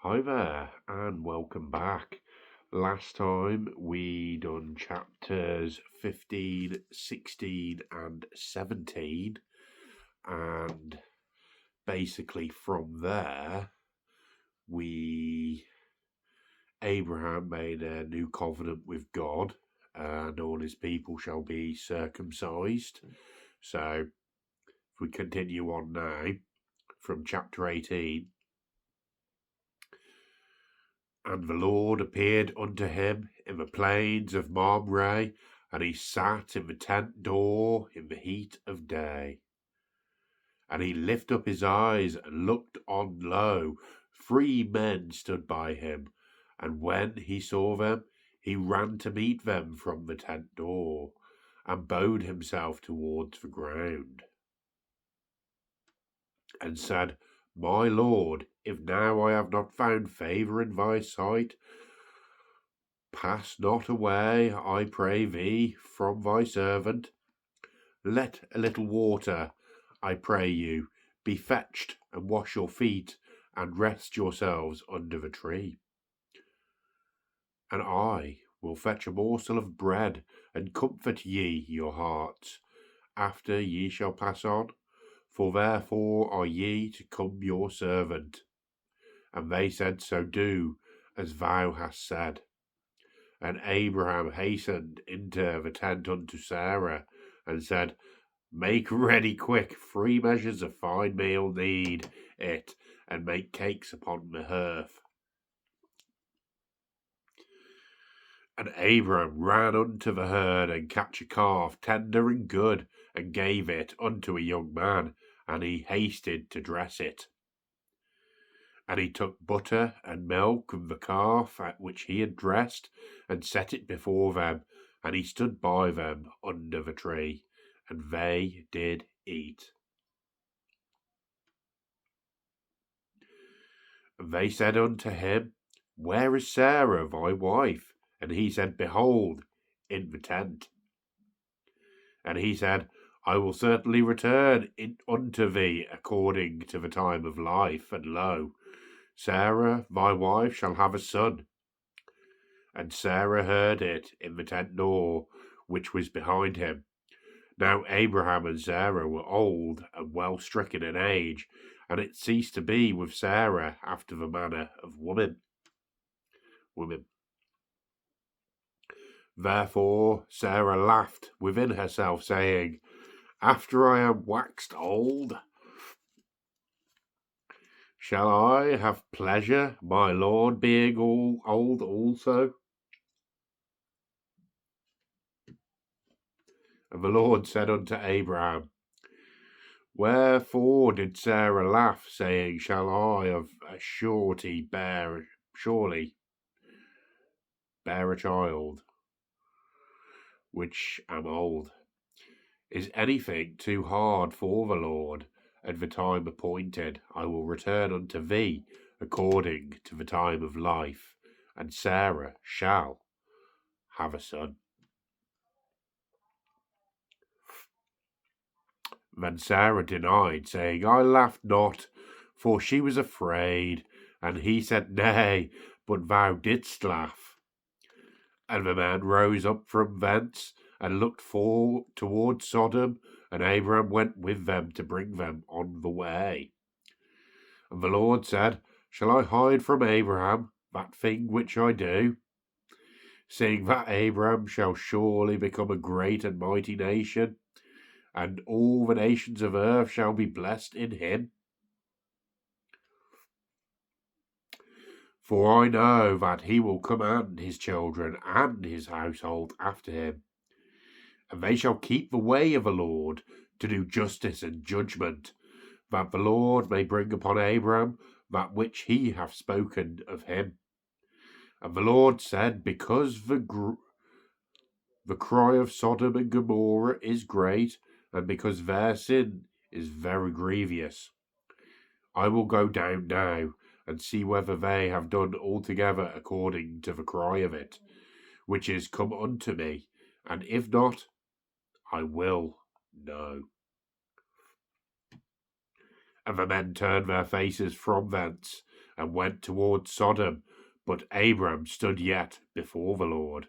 Hi there, and welcome back. Last time we done chapters 15, 16, and 17, and basically from there, Abraham made a new covenant with God, and all his people shall be circumcised. So, if we continue on now from chapter 18. And the Lord appeared unto him in the plains of Mamre, and he sat in the tent door in the heat of day. And he lifted up his eyes and looked on, lo, 3 men stood by him. And when he saw them, he ran to meet them from the tent door, and bowed himself towards the ground, and said, My Lord, if now I have not found favour in thy sight, pass not away, I pray thee, from thy servant. Let a little water, I pray you, be fetched, and wash your feet, and rest yourselves under the tree. And I will fetch a morsel of bread, and comfort ye your hearts, after ye shall pass on, for therefore are ye to come your servant. And they said, So do, as thou hast said. And Abraham hastened into the tent unto Sarah, and said, Make ready quick 3 measures of fine meal, knead it, and make cakes upon the hearth. And Abraham ran unto the herd, and catch a calf, tender and good, and gave it unto a young man, and he hasted to dress it. And he took butter and milk of the calf at which he had dressed, and set it before them, and he stood by them under the tree, and they did eat. And they said unto him, Where is Sarah thy wife? And he said, Behold, in the tent. And he said, I will certainly return unto thee according to the time of life, and lo, Sarah thy wife shall have a son. And Sarah heard it in the tent door, which was behind him. Now Abraham and Sarah were old and well stricken in age, and it ceased to be with Sarah after the manner of women. Therefore Sarah laughed within herself, saying, After I am waxed old, shall I have pleasure, my Lord being old also? And the Lord said unto Abraham, Wherefore did Sarah laugh, saying, Shall I of a surely bear a child, which am old? Is anything too hard for the Lord? At the time appointed I will return unto thee according to the time of life, and Sarah shall have a son. Then Sarah denied, saying, I laughed not, for she was afraid. And he said, Nay, but thou didst laugh. And the man rose up from thence, and looked toward Sodom, and Abraham went with them to bring them on the way. And the Lord said, Shall I hide from Abraham that thing which I do? Seeing that Abraham shall surely become a great and mighty nation, and all the nations of earth shall be blessed in him. For I know that he will command his children and his household after him, and they shall keep the way of the Lord, to do justice and judgment, that the Lord may bring upon Abraham that which he hath spoken of him. And the Lord said, Because the cry of Sodom and Gomorrah is great, and because their sin is very grievous, I will go down now, and see whether they have done altogether according to the cry of it, which is come unto me, and if not, I will know. And the men turned their faces from thence, and went toward Sodom, but Abram stood yet before the Lord.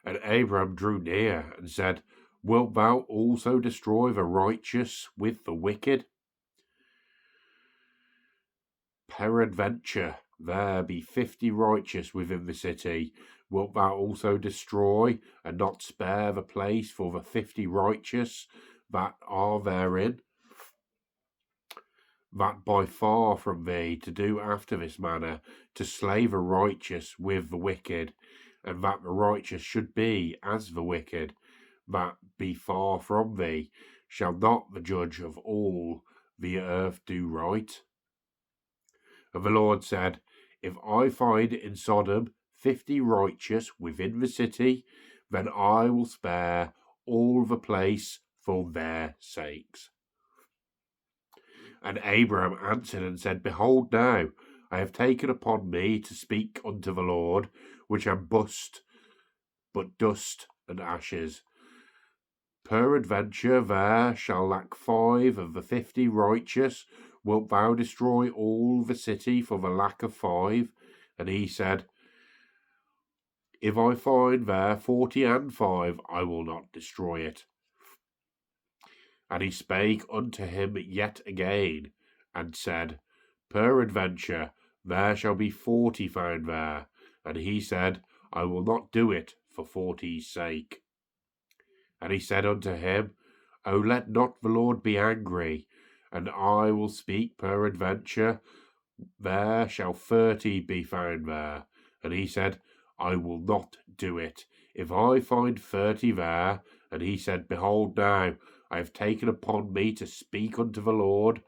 And Abram drew near and said, Wilt thou also destroy the righteous with the wicked? Peradventure there be 50 righteous within the city. Wilt thou also destroy, and not spare the place for the 50 righteous that are therein? That by far from thee to do after this manner, to slay the righteous with the wicked, and that the righteous should be as the wicked, that be far from thee. Shall not the judge of all the earth do right? And the Lord said, If I find in Sodom 50 righteous within the city, then I will spare all the place for their sakes. And Abram answered and said, Behold now, I have taken upon me to speak unto the Lord, which am but dust and ashes. Peradventure there shall lack 5 of the 50 righteous. Wilt thou destroy all the city for the lack of 5? And he said, If I find there 40 and 5, I will not destroy it. And he spake unto him yet again, and said, Peradventure there shall be 40 found there. And he said, I will not do it for 40's sake. And he said unto him, O let not the Lord be angry, and I will speak. Peradventure there shall 30 be found there. And he said, I will not do it. If I find 30 there, and he said, Behold now, I have taken upon me to speak unto the Lord,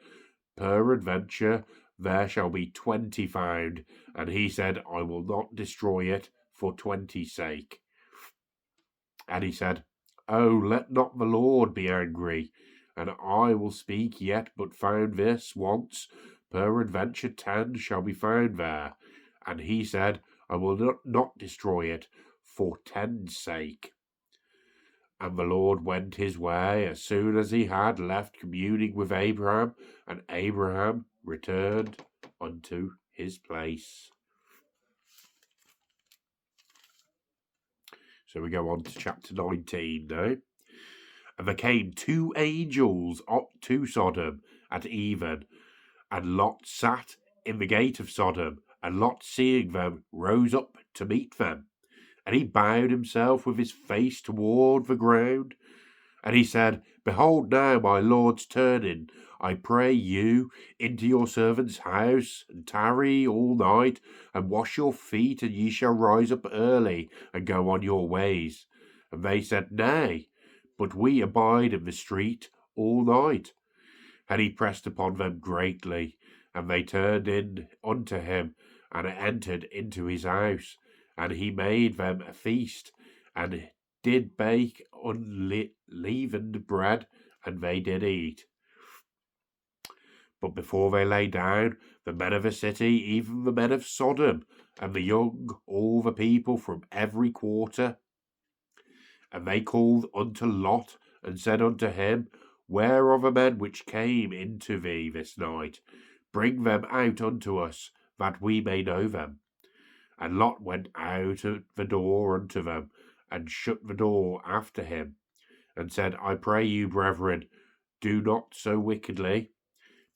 peradventure there shall be 20 found. And he said, I will not destroy it for 20's sake. And he said, Oh, let not the Lord be angry, and I will speak yet but found this once, peradventure 10 shall be found there. And he said, I will not destroy it for 10's sake. And the Lord went his way as soon as he had left communing with Abraham, and Abraham returned unto his place. So we go on to chapter 19 now. And there came 2 angels up to Sodom at even, and Lot sat in the gate of Sodom, and Lot, seeing them, rose up to meet them. And he bowed himself with his face toward the ground. And he said, Behold now my lord's turning, I pray you, into your servant's house, and tarry all night, and wash your feet, and ye shall rise up early, and go on your ways. And they said, Nay, but we abide in the street all night. And he pressed upon them greatly, and they turned in unto him, and entered into his house. And he made them a feast, and did bake unleavened bread, and they did eat. But before they lay down, the men of the city, even the men of Sodom, and the young, all the people from every quarter, and they called unto Lot, and said unto him, Where are the men which came into thee this night? Bring them out unto us, that we may know them. And Lot went out at the door unto them, and shut the door after him, and said, I pray you, brethren, do not so wickedly.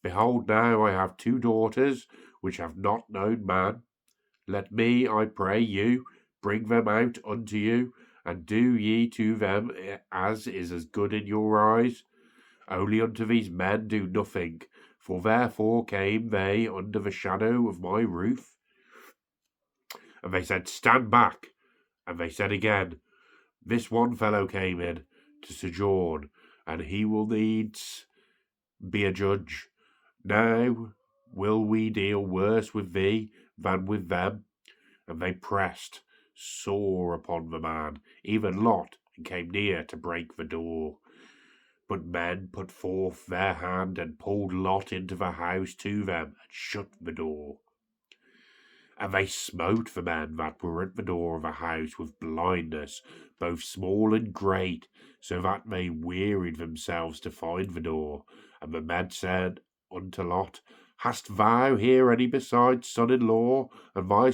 Behold, now I have 2 daughters, which have not known man. Let me, I pray you, bring them out unto you, and do ye to them as is as good in your eyes. Only unto these men do nothing, for therefore came they under the shadow of my roof. And they said, Stand back. And they said again, This one fellow came in to sojourn, and he will needs be a judge. Now will we deal worse with thee than with them? And they pressed sore upon the man, even Lot, and came near to break the door. But men put forth their hand, and pulled Lot into the house to them, and shut the door. And they smote the men that were at the door of the house with blindness, both small and great, so that they wearied themselves to find the door. And the men said unto Lot, Hast thou here any besides son-in-law, and my